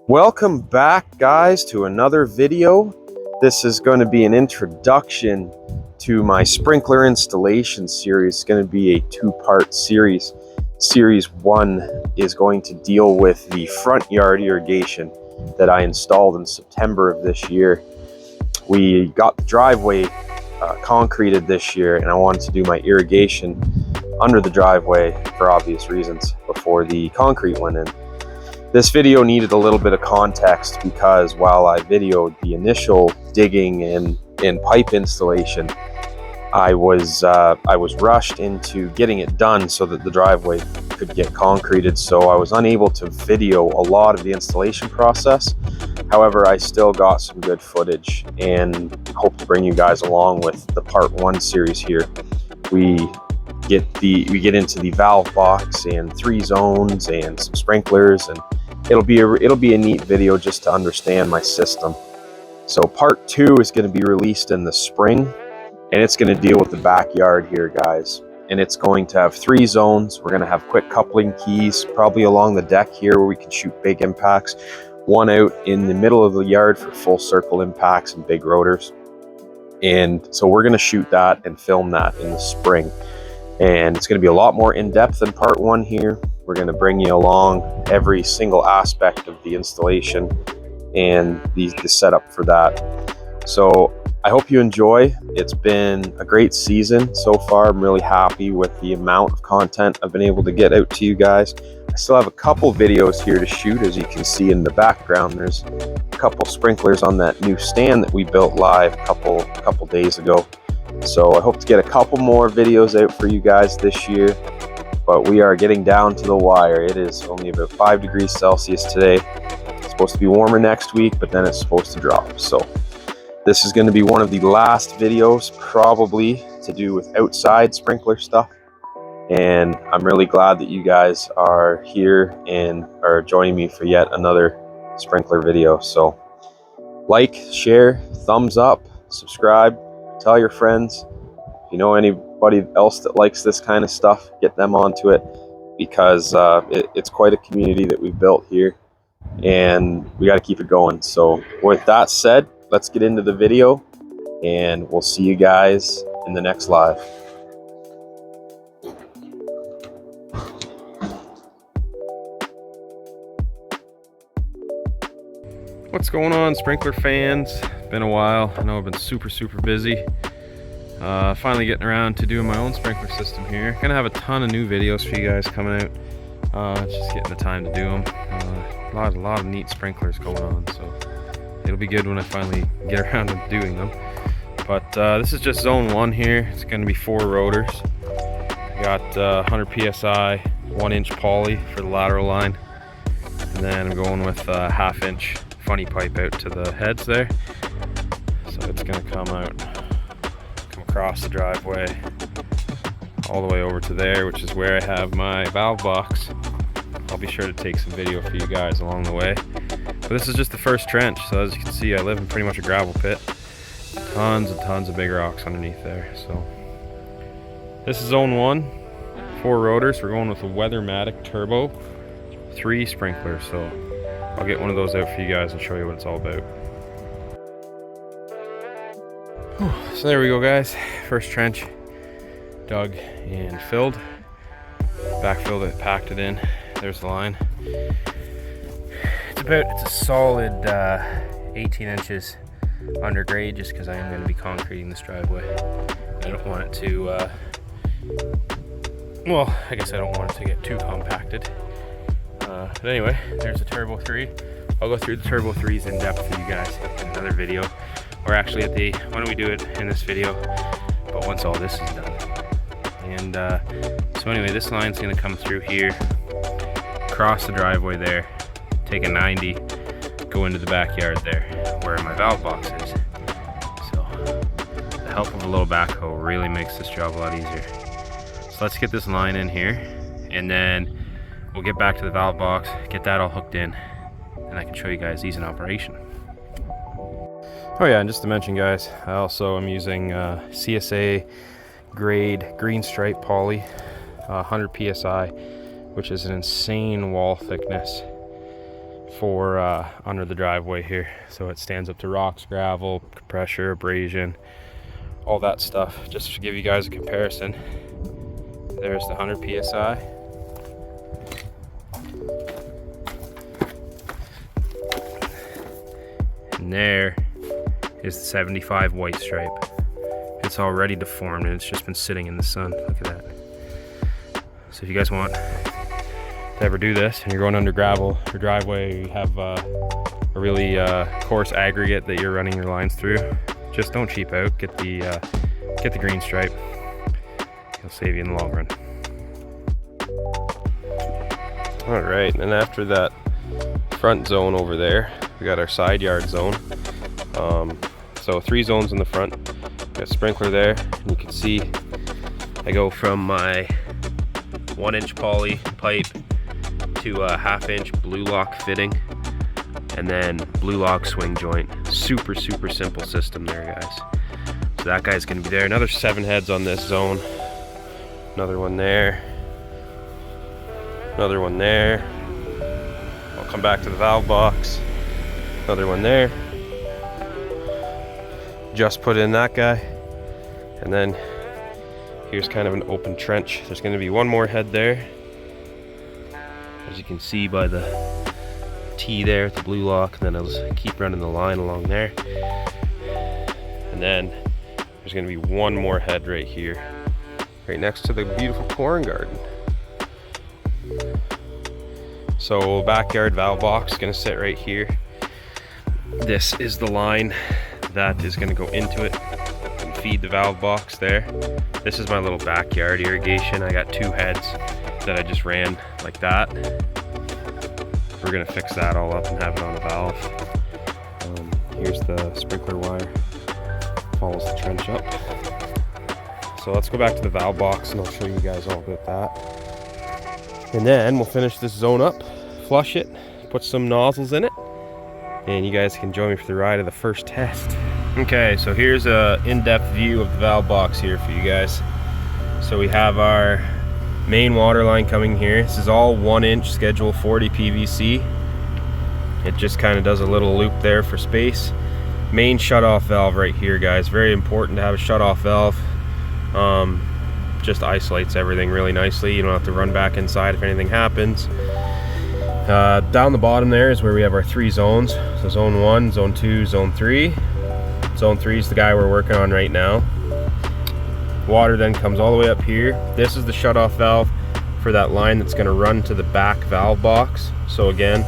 Welcome back, guys, to another video. This is going to be an introduction to my sprinkler installation series. It's going to be a two-part series. Series 1 is going to deal with the front yard irrigation that I installed in September of this year. We got the driveway concreted this year, and I wanted to do my irrigation under the driveway for obvious reasons before the concrete went in. This video needed a little bit of context because while I videoed the initial digging and pipe installation, I was rushed into getting it done so that the driveway could get concreted. So I was unable to video a lot of the installation process. However, I still got some good footage and hope to bring you guys along with the part 1 series here. We get into the valve box and 3 zones and some sprinklers, and it'll be a neat video just to understand my system. So part 2 is going to be released in the spring, and it's going to deal with the backyard here, guys. And it's going to have 3 zones. We're going to have quick coupling keys probably along the deck here where we can shoot big impacts. One out in the middle of the yard for full circle impacts and big rotors. And so we're going to shoot that and film that in the spring. And it's going to be a lot more in-depth than part 1 here. We're going to bring you along every single aspect of the installation and the setup for that. So I hope you enjoy. It's been a great season so far. I'm really happy with the amount of content I've been able to get out to you guys. I still have a couple videos here to shoot. As you can see in the background, there's a couple sprinklers on that new stand that we built live a couple days ago. So I hope to get a couple more videos out for you guys this year, but we are getting down to the wire. It is only about 5 degrees Celsius today. It's supposed to be warmer next week, but then it's supposed to drop. So this is going to be one of the last videos probably to do with outside sprinkler stuff. And I'm really glad that you guys are here and are joining me for yet another sprinkler video. So like, share, thumbs up, subscribe. Tell your friends. If you know anybody else that likes this kind of stuff, get them onto it, because it's quite a community that we've built here, and we got to keep it going. So with that said, let's get into the video, and we'll see you guys in the next live. What's going on, sprinkler fans? Been a while. I know I've been super busy. Finally getting around to doing my own sprinkler system here. Gonna have a ton of new videos for you guys coming out. Just getting the time to do them. A lot of neat sprinklers going on, so it'll be good when I finally get around to doing them. But this is just zone 1 here. It's gonna be 4 rotors. Got 100 psi 1-inch poly for the lateral line, and then I'm going with 1/2-inch funny pipe out to the heads there. So it's going to come across the driveway all the way over to there, which is where I have my valve box. I'll be sure to take some video for you guys along the way. But this is just the first trench, so as you can see, I live in pretty much a gravel pit. Tons and tons of big rocks underneath there. So this is zone 1, 4 rotors. We're going with a Weathermatic Turbo 3 sprinkler. So I'll get one of those out for you guys and show you what it's all about. So there we go, guys. First trench dug and filled. Backfilled it, packed it in. There's the line. It's a solid 18 inches under grade, just because I am going to be concreting this driveway. I don't want it to, well, I guess I don't want it to get too compacted. But anyway, there's a Turbo 3. I'll go through the Turbo 3s in depth for you guys in another video. Or actually why don't we do it in this video, but once all this is done. And so anyway, this line's gonna come through here, cross the driveway there, take a 90, go into the backyard there, where my valve box is. So the help of a little backhoe really makes this job a lot easier. So let's get this line in here, and then we'll get back to the valve box, get that all hooked in, and I can show you guys these in operation. Oh yeah, and just to mention, guys, I also am using CSA grade green stripe poly, 100 psi, which is an insane wall thickness. for under the driveway here, so it stands up to rocks, gravel, pressure, abrasion, all that stuff. Just to give you guys a comparison, there's the 100 psi. And there is the 75 white stripe. It's already deformed and it's just been sitting in the sun. Look at that. So if you guys want to ever do this and you're going under gravel or driveway, or you have a really coarse aggregate that you're running your lines through, just don't cheap out. Get the green stripe. It'll save you in the long run. All right, and after that front zone over there, we got our side yard zone. So 3 zones in the front. Got a sprinkler there, and you can see I go from my 1-inch poly pipe to a 1/2-inch blue lock fitting, and then blue lock swing joint. Super simple system there, guys. So that guy's gonna be there. Another 7 heads on this zone. Another one there. Another one there. I'll come back to the valve box. Another one there. Just put in that guy. And then here's kind of an open trench. There's going to be one more head there, as you can see by the T there with the blue lock. And then I'll just keep running the line along there. And then there's going to be one more head right here, right next to the beautiful corn garden. So backyard valve box going to sit right here. This is the line that is going to go into it and feed the valve box there. This is my little backyard irrigation. I got 2 heads that I just ran like that. We're going to fix that all up and have it on a valve. Here's the sprinkler wire. Follows the trench up. So let's go back to the valve box and I'll show you guys all about that. And then we'll finish this zone up, flush it, put some nozzles in it, and you guys can join me for the ride of the first test. Okay, so here's a in-depth view of the valve box here for you guys. So we have our main water line coming here. This is all 1-inch schedule 40 PVC. It just kind of does a little loop there for space. Main shutoff valve right here, guys. Very important to have a shutoff valve. Just isolates everything really nicely. You don't have to run back inside if anything happens. Down the bottom there is where we have our 3 zones. So zone 1, zone 2, zone 3. Zone 3 is the guy we're working on right now. Water then comes all the way up here. This is the shutoff valve for that line that's going to run to the back valve box. So again,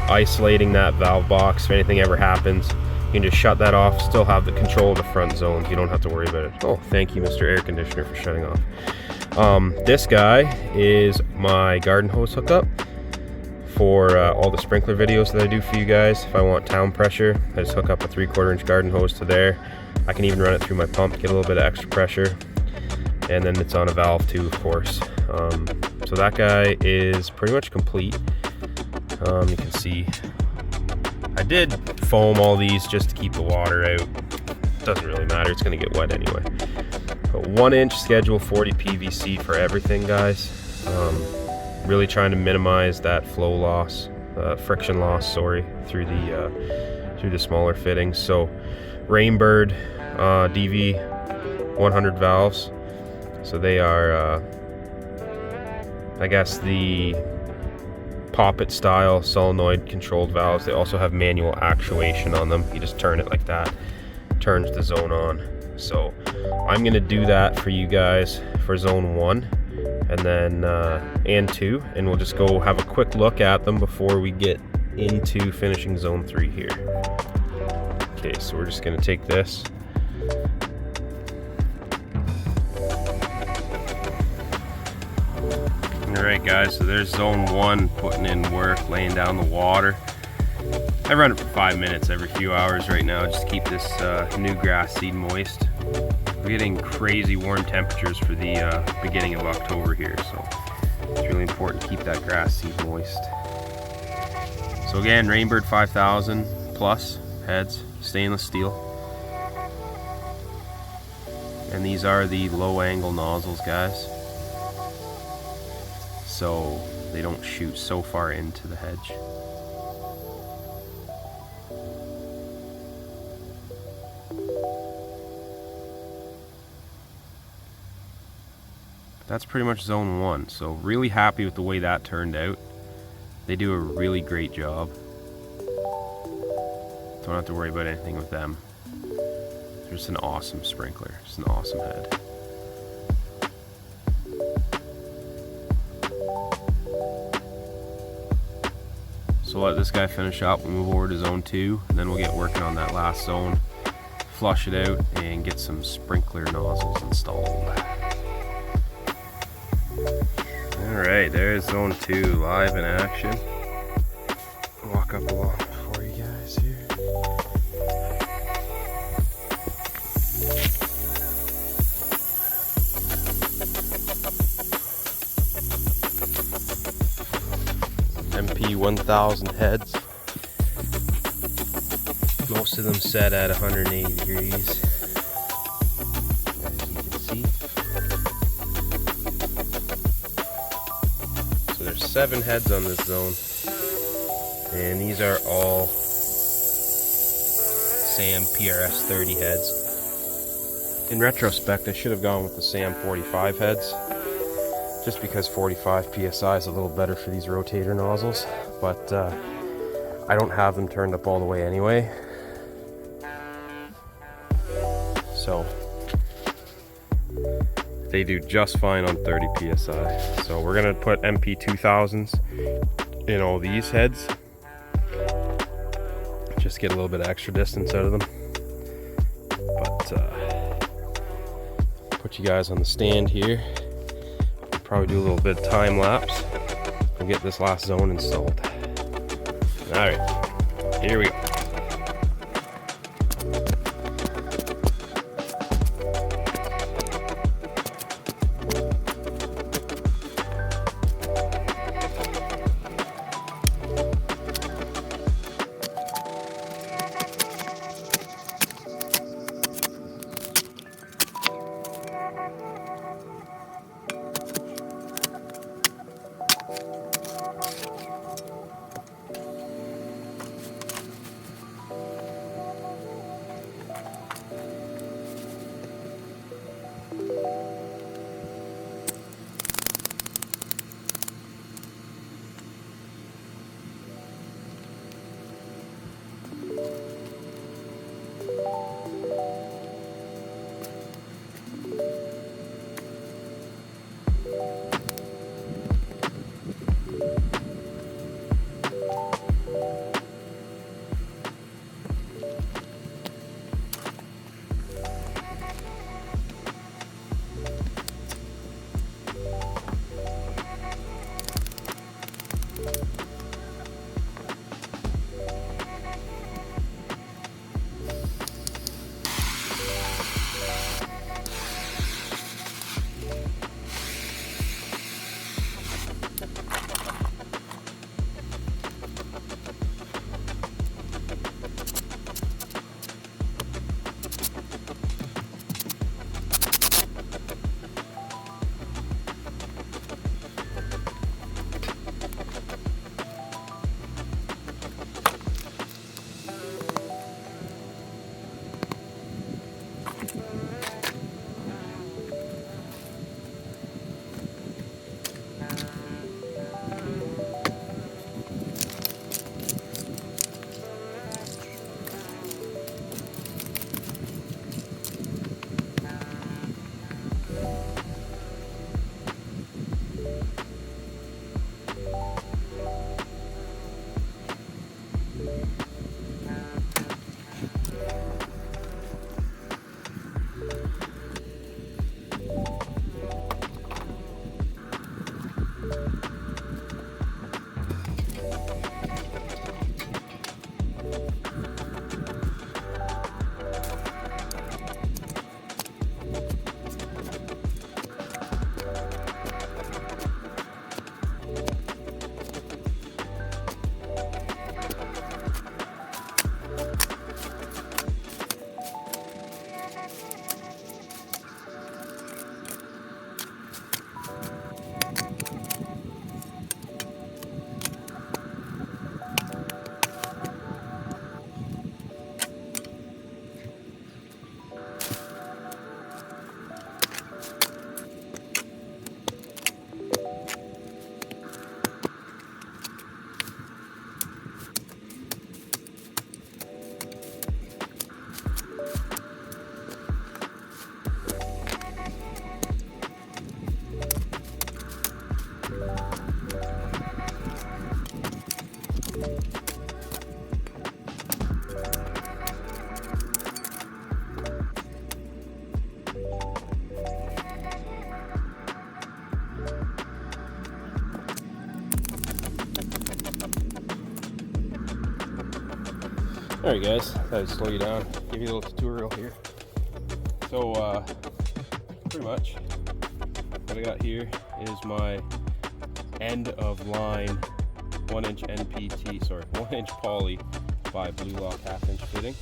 isolating that valve box. If anything ever happens, you can just shut that off, still have the control of the front zones. You don't have to worry about it. Oh, thank you, Mr. Air Conditioner, for shutting off. This guy is my garden hose hookup for all the sprinkler videos that I do for you guys. If I want town pressure, I just hook up a 3/4 inch garden hose to there. I can even run it through my pump, get a little bit of extra pressure. And then it's on a valve too, of course. So that guy is pretty much complete. You can see I did foam all these just to keep the water out. Doesn't really matter, it's gonna get wet anyway. But 1-inch schedule 40 PVC for everything, guys. Really trying to minimize that flow loss, friction loss, sorry, through the smaller fittings. So Rainbird DV 100 valves. So they are, I guess, the poppet style solenoid controlled valves. They also have manual actuation on them. You just turn it like that, turns the zone on. So I'm gonna do that for you guys for zone 1 and then and 2, and we'll just go have a quick look at them before we get into finishing zone 3 here. Okay, so we're just gonna take this. Alright guys, so there's zone 1 putting in work, laying down the water. I run it for 5 minutes every few hours right now just to keep this new grass seed moist. We're getting crazy warm temperatures for the beginning of October here, so it's really important to keep that grass seed moist. So again, Rainbird 5000 plus heads, stainless steel. And these are the low angle nozzles, guys, so they don't shoot so far into the hedge. That's pretty much zone 1, so really happy with the way that turned out. They do a really great job. Don't have to worry about anything with them. They're just an awesome sprinkler, just an awesome head. So let this guy finish up, we'll move over to zone 2, and then we'll get working on that last zone, flush it out, and get some sprinkler nozzles installed. Alright, there's zone 2 live in action. Walk up along for you guys here. MP 1000 heads. Most of them set at 180 degrees, as you can see. So there's 7 heads on this zone, and these are all SAM PRS 30 heads. In retrospect, I should have gone with the SAM 45 heads, just because 45 PSI is a little better for these rotator nozzles, but I don't have them turned up all the way anyway. So they do just fine on 30 PSI. So we're gonna put MP 2000s in all these heads. Just get a little bit of extra distance out of them. But put you guys on the stand here. We'll probably do a little bit of time lapse and get this last zone installed. All right, here we go. Alright guys, I'd slow you down, give you a little tutorial here. So pretty much what I got here is my end of line 1-inch NPT, 1-inch poly by Blue Lock 1/2-inch fitting.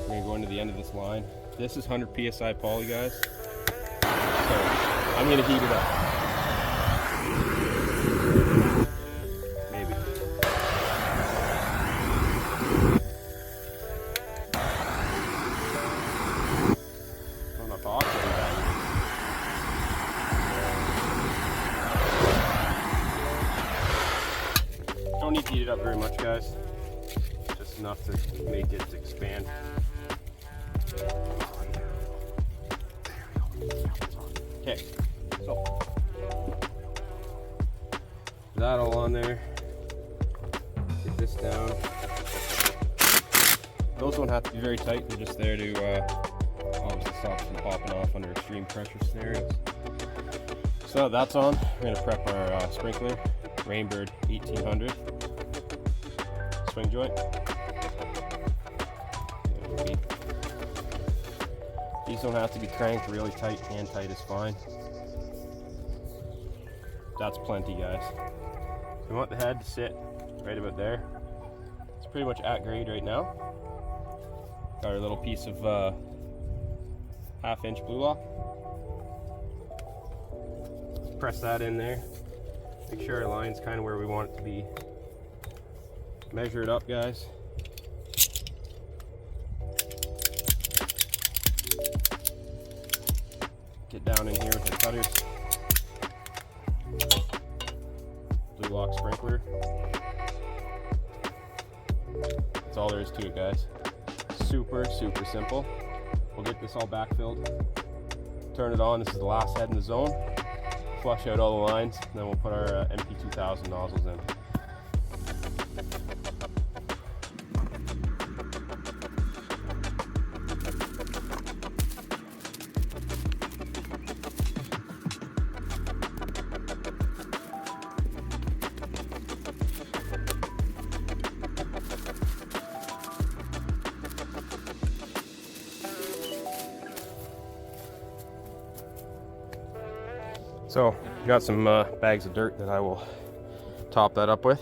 We're going to go into the end of this line. This is 100 psi poly, guys. So I'm going to heat it up. Don't need to heat it up very much, guys. Just enough to make it expand. Okay, so that all on there. Get this down. Those don't have to be very tight. They're just there to obviously stop from popping off under extreme pressure scenarios. So now that's on, we're going to prep our sprinkler, Rainbird 1800 swing joint. These don't have to be cranked really tight, hand tight is fine. That's plenty, guys. So we want the head to sit right about there. It's pretty much at grade right now. Got our little piece of 1/2-inch Blue Lock. Press that in there. Make sure our line's kind of where we want it to be. Measure it up, guys. Get down in here with the cutters. Blue Lock sprinkler. That's all there is to it, guys. Super simple. We'll get this all backfilled. Turn it on. This is the last head in the zone. Flush out all the lines, and then we'll put our MP2000 nozzles in. So, got some bags of dirt that I will top that up with.